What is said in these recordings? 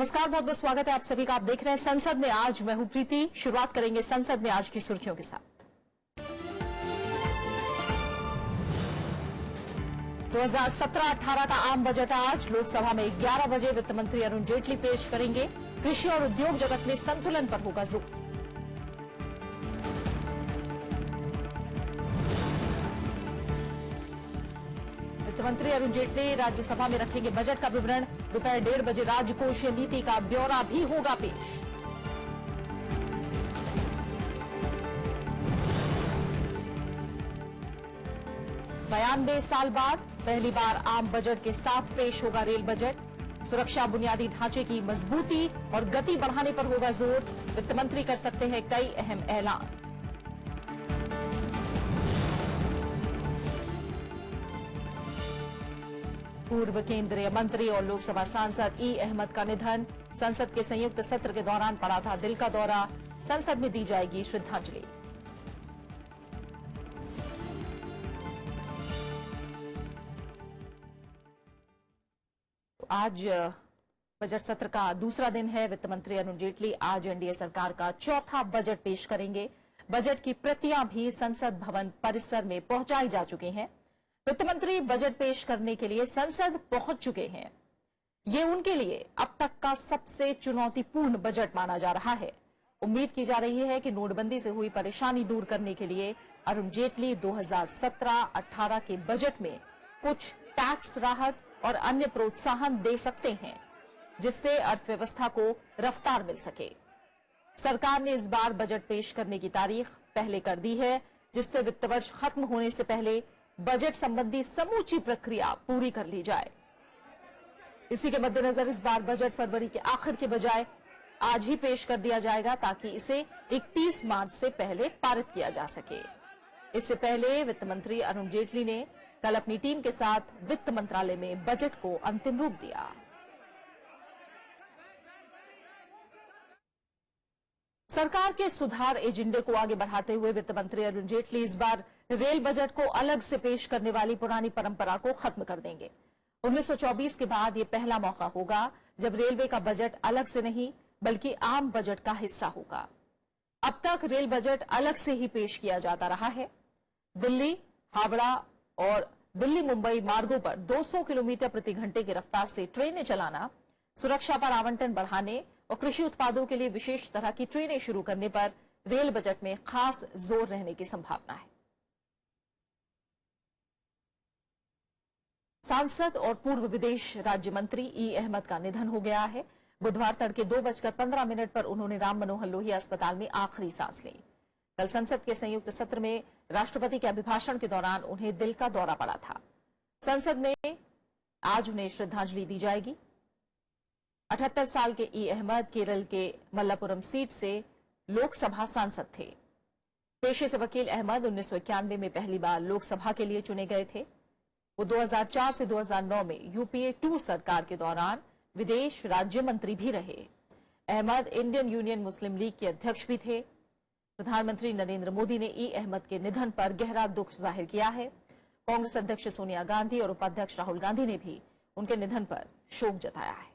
नमस्कार, बहुत बहुत स्वागत है आप सभी का। आप देख रहे हैं संसद में आज। मैं हूं प्रीति। शुरुआत करेंगे संसद में आज की सुर्खियों के साथ। 2017-18 का आम बजट आज लोकसभा में 11 बजे वित्त मंत्री अरुण जेटली पेश करेंगे। कृषि और उद्योग जगत में संतुलन पर होगा जोर। वित्त मंत्री अरुण जेटली राज्यसभा में रखेंगे बजट का विवरण। दोपहर 1:30 बजे राजकोषीय नीति का ब्यौरा भी होगा पेश। बयानबे साल बाद पहली बार आम बजट के साथ पेश होगा रेल बजट। सुरक्षा बुनियादी ढांचे की मजबूती और गति बढ़ाने पर होगा जोर। वित्त मंत्री कर सकते हैं कई अहम ऐलान। पूर्व केंद्रीय मंत्री और लोकसभा सांसद ई अहमद का निधन। संसद के संयुक्त सत्र के दौरान पड़ा था दिल का दौरा। संसद में दी जाएगी श्रद्धांजलि। आज बजट सत्र का दूसरा दिन है। वित्त मंत्री अरुण जेटली आज एनडीए सरकार का चौथा बजट पेश करेंगे। बजट की प्रतियां भी संसद भवन परिसर में पहुंचाई जा चुकी हैं। वित्त मंत्री बजट पेश करने के लिए संसद पहुंच चुके हैं। ये उनके लिए अब तक का सबसे चुनौतीपूर्ण बजट माना जा रहा है। उम्मीद की जा रही है कि नोटबंदी से हुई परेशानी दूर करने के लिए अरुण जेटली 2017-18 के बजट में कुछ टैक्स राहत और अन्य प्रोत्साहन दे सकते हैं, जिससे अर्थव्यवस्था को रफ्तार मिल सके। सरकार ने इस बार बजट पेश करने की तारीख पहले कर दी है, जिससे वित्त वर्ष खत्म होने से पहले बजट संबंधी समूची प्रक्रिया पूरी कर ली जाए। इसी के मद्देनजर इस बार बजट फरवरी के आखिर के बजाय आज ही पेश कर दिया जाएगा, ताकि इसे 31 मार्च से पहले पारित किया जा सके। इससे पहले वित्त मंत्री अरुण जेटली ने कल अपनी टीम के साथ वित्त मंत्रालय में बजट को अंतिम रूप दिया। सरकार के सुधार एजेंडे को आगे बढ़ाते हुए वित्त मंत्री अरुण जेटली इस बार रेल बजट को अलग से पेश करने वाली पुरानी परंपरा को खत्म कर देंगे। 1924 के बाद यह पहला मौका होगा जब रेलवे का बजट अलग से नहीं बल्कि आम बजट का हिस्सा होगा। अब तक रेल बजट अलग से ही पेश किया जाता रहा है। दिल्ली, हावड़ा और दिल्ली मुंबई मार्गों पर 200 किलोमीटर प्रति घंटे की रफ्तार से ट्रेनें चलाना, सुरक्षा पर आवंटन बढ़ाने और कृषि उत्पादों के लिए विशेष तरह की ट्रेनें शुरू करने पर रेल बजट में खास जोर रहने की संभावना है। सांसद और पूर्व विदेश राज्य मंत्री ई अहमद का निधन हो गया है। बुधवार तड़के 2:15 पर उन्होंने राम मनोहर लोहिया अस्पताल में आखिरी सांस ली। कल संसद के संयुक्त सत्र में राष्ट्रपति के अभिभाषण के दौरान उन्हें दिल का दौरा पड़ा था। संसद में आज उन्हें श्रद्धांजलि दी जाएगी। 78 साल के ई अहमद केरल के मल्लापुरम सीट से लोकसभा सांसद थे। पेशे से वकील अहमद 1991 में पहली बार लोकसभा के लिए चुने गए थे। वो 2004 से 2009 में यूपीए 2 सरकार के दौरान विदेश राज्य मंत्री भी रहे। अहमद इंडियन यूनियन मुस्लिम लीग के अध्यक्ष भी थे। प्रधानमंत्री नरेंद्र मोदी ने ई अहमद के निधन पर गहरा दुख जाहिर किया है। कांग्रेस अध्यक्ष सोनिया गांधी और उपाध्यक्ष राहुल गांधी ने भी उनके निधन पर शोक जताया है।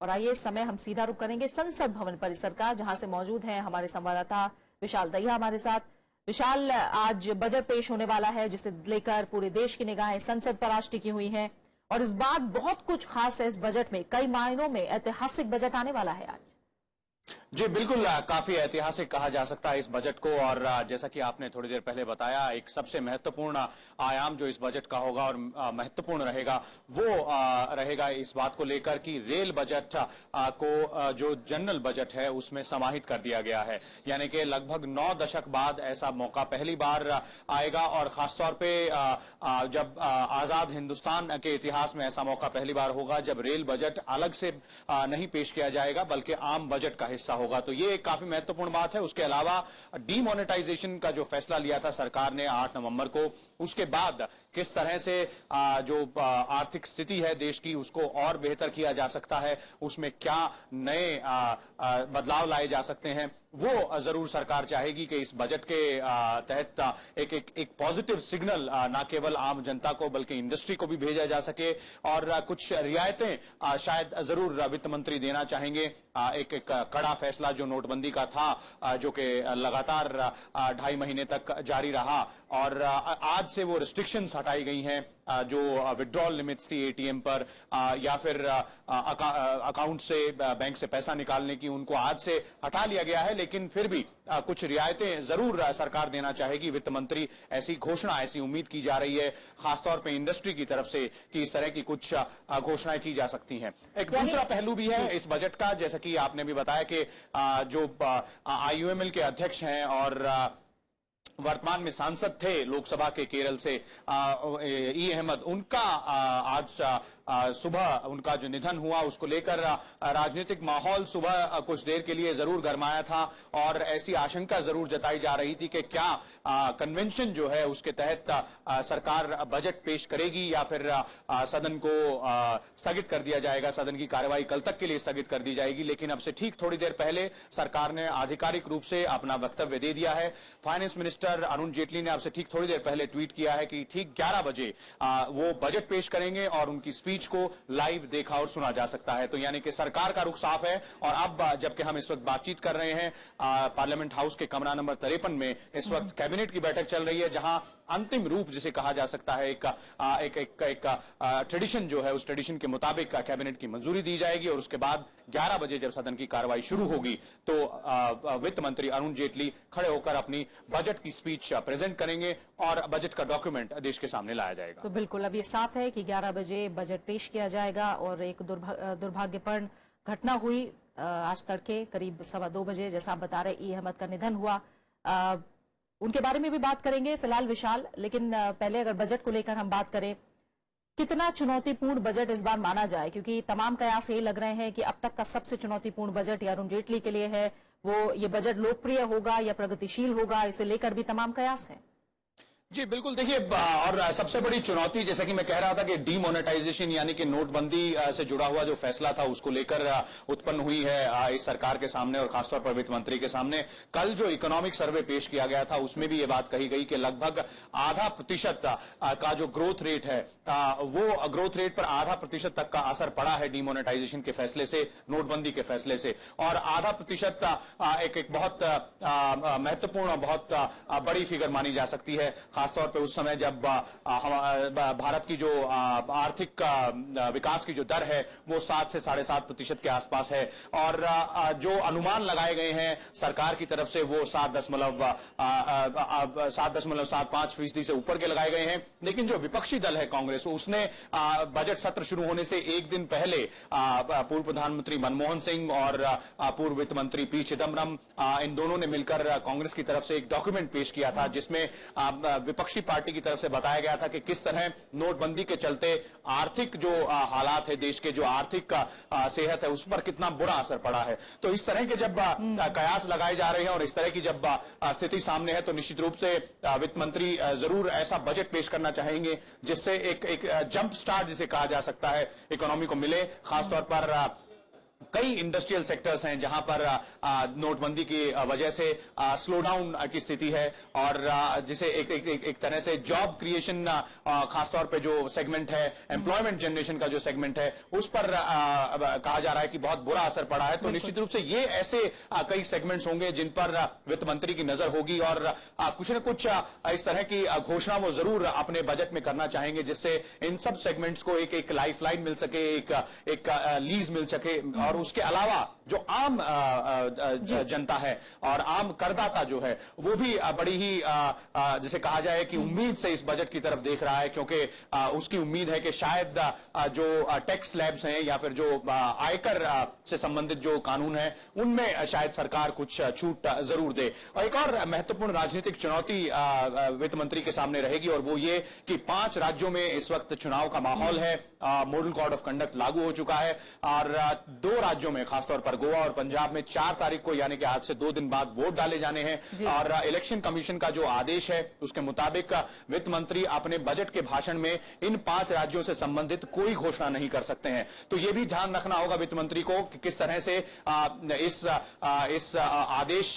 और आइए इस समय हम सीधा रुख करेंगे संसद भवन परिसर का, जहां से मौजूद हैं हमारे संवाददाता विशाल दहिया हमारे साथ। विशाल, आज बजट पेश होने वाला है, जिसे लेकर पूरे देश की निगाहें संसद पर आज टिकी हुई हैं और इस बार बहुत कुछ खास है। इस बजट में कई मायनों में ऐतिहासिक बजट आने वाला है आज। जी बिल्कुल, काफी ऐतिहासिक कहा जा सकता है इस बजट को। और जैसा कि आपने थोड़ी देर पहले बताया, एक सबसे महत्वपूर्ण आयाम जो इस बजट का होगा और महत्वपूर्ण रहेगा वो रहेगा इस बात को लेकर कि रेल बजट को जो जनरल बजट है उसमें समाहित कर दिया गया है। यानी कि लगभग 9 दशक बाद ऐसा मौका पहली बार आएगा और खासतौर पे जब आजाद हिंदुस्तान के इतिहास में ऐसा मौका पहली बार होगा जब रेल बजट अलग से नहीं पेश किया जाएगा बल्कि आम बजट का हिस्सा होगा। तो ये एक काफी महत्वपूर्ण बात है। उसके अलावा डीमोनेटाइजेशन का जो फैसला लिया था सरकार ने 8 नवंबर को, उसके बाद किस तरह से जो आर्थिक स्थिति है देश की उसको और बेहतर किया जा सकता है, उसमें क्या नए बदलाव लाए जा सकते हैं, वो जरूर सरकार चाहेगी कि इस बजट के तहत एक पॉजिटिव सिग्नल न केवल आम जनता को बल्कि इंडस्ट्री को भी भेजा जा सके और कुछ रियायतें शायद जरूर वित्त मंत्री देना चाहेंगे। एक कड़ा फैसला जो नोटबंदी का था, जो कि लगातार 2.5 महीने तक जारी रहा और आज से वो रिस्ट्रिक्शंस हटाई गई हैं, जो विड्रॉल लिमिट्स थी एटीएम पर या फिर अकाउंट से बैंक से पैसा निकालने की, उनको आज से हटा लिया गया है। लेकिन फिर भी कुछ रियायतें जरूर सरकार देना चाहेगी। वित्त मंत्री ऐसी घोषणा, ऐसी उम्मीद की जा रही है खासतौर पे इंडस्ट्री की तरफ से कि इस तरह की कुछ घोषणाएं की जा सकती हैं। एक दूसरा पहलू भी है इस बजट का, जैसा कि आपने भी बताया कि जो आईयूएमएल के अध्यक्ष हैं और वर्तमान में सांसद थे लोकसभा के केरल से ई अहमद, उनका आज सुबह उनका जो निधन हुआ उसको लेकर राजनीतिक माहौल सुबह कुछ देर के लिए जरूर गरमाया था और ऐसी आशंका जरूर जताई जा रही थी कि क्या कन्वेंशन जो है उसके तहत सरकार बजट पेश करेगी या फिर सदन को स्थगित कर दिया जाएगा, सदन की कार्यवाही कल तक के लिए स्थगित कर दी जाएगी। लेकिन अब से ठीक थोड़ी देर पहले सरकार ने आधिकारिक रूप से अपना वक्तव्य दे दिया है। फाइनेंस मिनिस्टर अरुण जेटली ने आपसे ठीक थोड़ी देर पहले ट्वीट किया है कि ठीक 11 बजे वो बजट पेश करेंगे और उनकी स्पीच को लाइव देखा और सुना जा सकता है। तो यानी कि सरकार का रुख साफ है। और अब जबकि हम इस वक्त बातचीत कर रहे हैं पार्लियामेंट हाउस के कमरा नंबर 53 में इस वक्त कैबिनेट की बैठक चल रही है, जहां अंतिम रूप जिसे कहा जा सकता है एक ट्रेडिशन जो है, उस ट्रेडिशन के मुताबिक कैबिनेट की मंजूरी दी जाएगी और उसके बाद 11 बजे जब सदन की कार्रवाई शुरू होगी तो वित्त मंत्री अरुण जेटली खड़े होकर अपनी बजट की स्पीच प्रेजेंट करेंगे और बजट का डॉक्यूमेंट देश के सामने लाया जाएगा। तो बिल्कुल अब ये साफ है कि 11 बजे बजट पेश किया जाएगा और एक दुर्भाग्यपूर्ण घटना हुई आज तड़के करीब 2:15 बजे, जैसा आप बता रहे ई अहमद का निधन हुआ। उनके बारे में भी बात करेंगे फिलहाल विशाल, लेकिन पहले अगर बजट को लेकर हम बात करें, कितना चुनौतीपूर्ण बजट इस बार माना जाए, क्योंकि तमाम कयास ये लग रहे हैं कि अब तक का सबसे चुनौतीपूर्ण बजट या अरुण जेटली के लिए है। वो ये बजट लोकप्रिय होगा या प्रगतिशील होगा, इसे लेकर भी तमाम कयास हैं। जी बिल्कुल, देखिए और सबसे बड़ी चुनौती जैसा कि मैं कह रहा था कि डीमोनेटाइजेशन यानी कि नोटबंदी से जुड़ा हुआ जो फैसला था उसको लेकर उत्पन्न हुई है इस सरकार के सामने और खासतौर पर वित्त मंत्री के सामने। कल जो इकोनॉमिक सर्वे पेश किया गया था उसमें भी ये बात कही गई कि लगभग 0.5% का जो ग्रोथ रेट है वो ग्रोथ रेट पर 0.5% तक का असर पड़ा है डीमोनेटाइजेशन के फैसले से, नोटबंदी के फैसले से। और 0.5% एक बहुत महत्वपूर्ण, बहुत बड़ी फिगर मानी जा सकती है, खासतौर पे उस समय जब भारत की जो आर्थिक विकास की जो दर है वो 7 से 7.5% के आसपास है और जो अनुमान लगाए गए हैं सरकार की तरफ से वो 7.75% से ऊपर के लगाए गए हैं। लेकिन जो विपक्षी दल है कांग्रेस, उसने बजट सत्र शुरू होने से एक दिन पहले पूर्व प्रधानमंत्री मनमोहन सिंह और पूर्व वित्त मंत्री पी चिदम्बरम, इन दोनों ने मिलकर कांग्रेस की तरफ से एक डॉक्यूमेंट पेश किया था जिसमें विपक्षी पार्टी की तरफ से बताया गया था कि किस तरह नोटबंदी के चलते आर्थिक जो हालात है, देश के जो आर्थिक सेहत है, उस पर कितना बुरा असर पड़ा है। तो इस तरह के जब कयास लगाए जा रहे हैं और इस तरह की जब स्थिति सामने है तो निश्चित रूप से वित्त मंत्री जरूर ऐसा बजट पेश करना चाहेंगे जिससे एक जंप स्टार्ट जिसे कहा जा सकता है इकोनॉमी को मिले। खासतौर पर कई इंडस्ट्रियल सेक्टर्स हैं जहां पर नोटबंदी की वजह से स्लो डाउन की स्थिति है और जिसे एक तरह से जॉब क्रिएशन, खासतौर पे जो सेगमेंट है, एम्प्लॉयमेंट जनरेशन का जो सेगमेंट है, उस पर कहा जा रहा है कि बहुत बुरा असर पड़ा है। तो निश्चित रूप से ये ऐसे कई सेगमेंट्स होंगे जिन पर वित्त मंत्री की नजर होगी और कुछ न कुछ इस तरह की घोषणा वो जरूर अपने बजट में करना चाहेंगे जिससे इन सब सेगमेंट्स को एक लाइफ लाइन मिल सके, एक लीज मिल सके। और उसके अलावा जो आम जनता है और आम करदाता जो है वो भी बड़ी ही जिसे कहा जाए कि उम्मीद से इस बजट की तरफ देख रहा है, क्योंकि उसकी उम्मीद है कि शायद जो टैक्स स्लैब्स हैं या फिर जो आयकर से संबंधित जो कानून है उनमें शायद सरकार कुछ छूट जरूर दे। और एक और महत्वपूर्ण राजनीतिक चुनौती वित्त मंत्री के सामने रहेगी और वो ये कि 5 राज्यों में इस वक्त चुनाव का माहौल है मॉडल कोड ऑफ कंडक्ट लागू हो चुका है और 2 राज्यों में, खासतौर पर गोवा और पंजाब में 4 तारीख को यानी कि आज से 2 दिन बाद वोट डाले जाने हैं और इलेक्शन कमीशन का जो आदेश है उसके मुताबिक वित्त मंत्री अपने बजट के भाषण में इन 5 राज्यों से संबंधित कोई घोषणा नहीं कर सकते हैं। तो यह भी ध्यान रखना होगा वित्त मंत्री को कि किस तरह से इस आदेश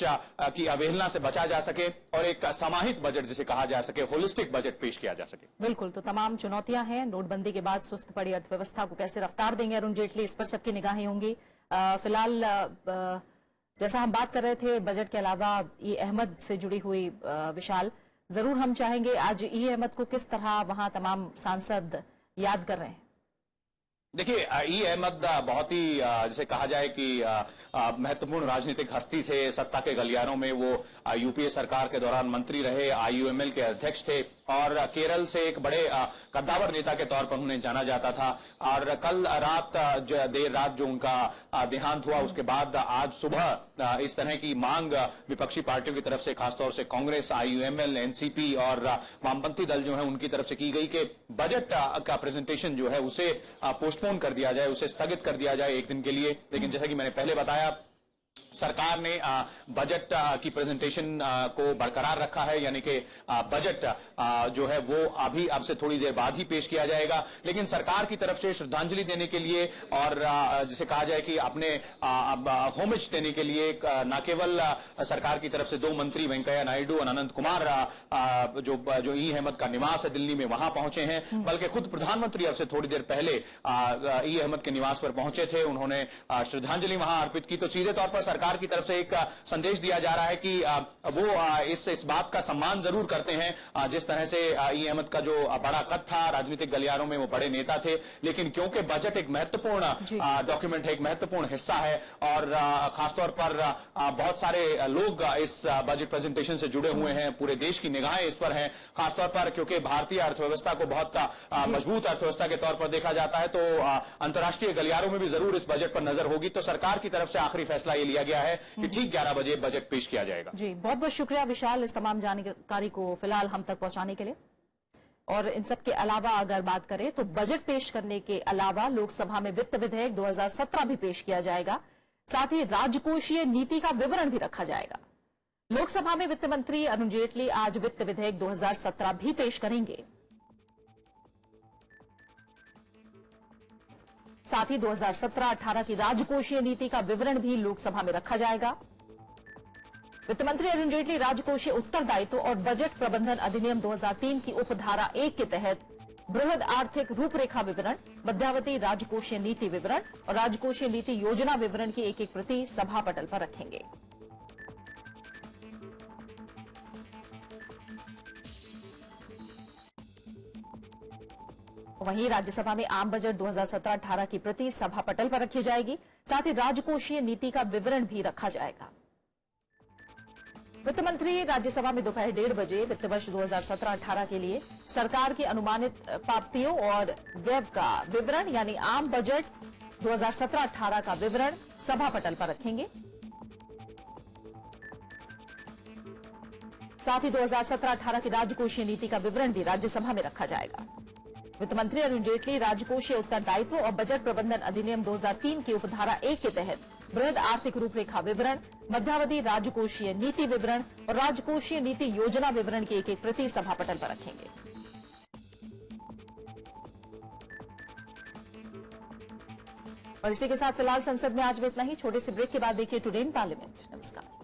की अवहेलना से बचा जा सके और एक समाहित बजट जिसे कहा जा सके, होलिस्टिक बजट पेश किया जा सके। बिल्कुल, तो तमाम चुनौतियां हैं। नोटबंदी के बाद सुस्त पड़ी अर्थव्यवस्था को कैसे रफ्तार देंगे अरुण जेटली, इस पर सबकी निगाहें होंगी। फिलहाल जैसा हम बात कर रहे थे बजट के अलावा ई अहमद से जुड़ी हुई, विशाल, जरूर हम चाहेंगे आज ई अहमद को किस तरह वहां तमाम सांसद याद कर रहे हैं। देखिए, ई अहमद बहुत ही जैसे कहा जाए कि महत्वपूर्ण राजनीतिक हस्ती थे। सत्ता के गलियारों में वो यूपीए सरकार के दौरान मंत्री रहे, आईयूएमएल के अध्यक्ष थे और केरल से एक बड़े कद्दावर नेता के तौर पर उन्हें जाना जाता था। और कल रात देर रात जो उनका देहांत हुआ उसके बाद आज सुबह इस तरह की मांग विपक्षी पार्टियों की तरफ से, खासतौर से कांग्रेस, आईयूएमएल, एनसीपी और वामपंथी दल जो है उनकी तरफ से की गई कि बजट का प्रेजेंटेशन जो है उसे पोस्टपोन कर दिया जाए, उसे स्थगित कर दिया जाए 1 दिन के लिए। लेकिन जैसा कि मैंने पहले बताया, सरकार ने बजट की प्रेजेंटेशन को बरकरार रखा है, यानी कि बजट जो है वो अभी अब से थोड़ी देर बाद ही पेश किया जाएगा। लेकिन सरकार की तरफ से श्रद्धांजलि देने के लिए और जिसे कहा जाए कि अपने होमेज देने के लिए न केवल सरकार की तरफ से 2 मंत्री वेंकैया नायडू और अनंत कुमार जो ई अहमद का निवास है दिल्ली में वहां पहुंचे हैं, बल्कि खुद प्रधानमंत्री अब से थोड़ी देर पहले ई अहमद के निवास पर पहुंचे थे। उन्होंने श्रद्धांजलि वहां अर्पित की। तो सीधे तौर पर सरकार की तरफ से एक संदेश दिया जा रहा है कि वो इस बात का सम्मान जरूर करते हैं जिस तरह से ई अहमद का जो बड़ा कद था, राजनीतिक गलियारों में वो बड़े नेता थे, लेकिन क्योंकि बजट एक महत्वपूर्ण डॉक्यूमेंट है, एक महत्वपूर्ण हिस्सा है और खासतौर पर बहुत सारे लोग इस बजट प्रेजेंटेशन से जुड़े हुए हैं, पूरे देश की निगाहें इस पर हैं, खासतौर पर क्योंकि भारतीय अर्थव्यवस्था को बहुत मजबूत अर्थव्यवस्था के तौर पर देखा जाता है, तो अंतर्राष्ट्रीय गलियारों में भी जरूर इस बजट पर नजर होगी। तो सरकार की तरफ से आखिरी फैसला ये लिया गया है कि ठीक 11 बजे बजट पेश किया जाएगा। जी, बहुत बहुत शुक्रिया विशाल इस तमाम जानकारी को फिलहाल हम तक पहुंचाने के लिए। और इन सब के अलावा अगर बात करें तो बजट पेश करने के अलावा लोकसभा में वित्त विधेयक 2017 भी पेश किया जाएगा, साथ ही राजकोषीय नीति का विवरण भी रखा जाएगा। लोकसभा में वित्त मंत्री अरुण जेटली आज वित्त विधेयक 2017 भी पेश करेंगे। साथ ही 2017-18 की राजकोषीय नीति का विवरण भी लोकसभा में रखा जाएगा। वित्त मंत्री अरुण जेटली राजकोषीय उत्तरदायित्व और बजट प्रबंधन अधिनियम 2003 की उपधारा 1 के तहत बृहद आर्थिक रूपरेखा विवरण, मध्यावधि राजकोषीय नीति विवरण और राजकोषीय नीति योजना विवरण की एक प्रति सभा पटल पर रखेंगे। वहीं राज्यसभा में आम बजट 2017-18 की प्रति सभा पटल पर रखी जाएगी, साथ ही राजकोषीय नीति का विवरण भी रखा जाएगा। वित्त मंत्री राज्यसभा में दोपहर 1:30 बजे वित्त वर्ष 2017-18 के लिए सरकार की अनुमानित प्राप्तियों और व्यय का विवरण यानी आम बजट 2017-18 का विवरण सभा पटल पर रखेंगे। साथ ही 2017-18 की राजकोषीय नीति का विवरण भी राज्यसभा में रखा जाएगा। वित्त मंत्री अरुण जेटली राजकोषीय उत्तरदायित्व और बजट प्रबंधन अधिनियम 2003 की उपधारा 1 के तहत बृहद आर्थिक रूपरेखा विवरण, मध्यावधि राजकोषीय नीति विवरण और राजकोषीय नीति योजना विवरण की एक प्रति सभा पटल पर रखेंगे। और इसी के साथ फिलहाल संसद में आज में इतना ही। छोटे से ब्रेक के बाद देखिए टुडे इन पार्लियामेंट। नमस्कार।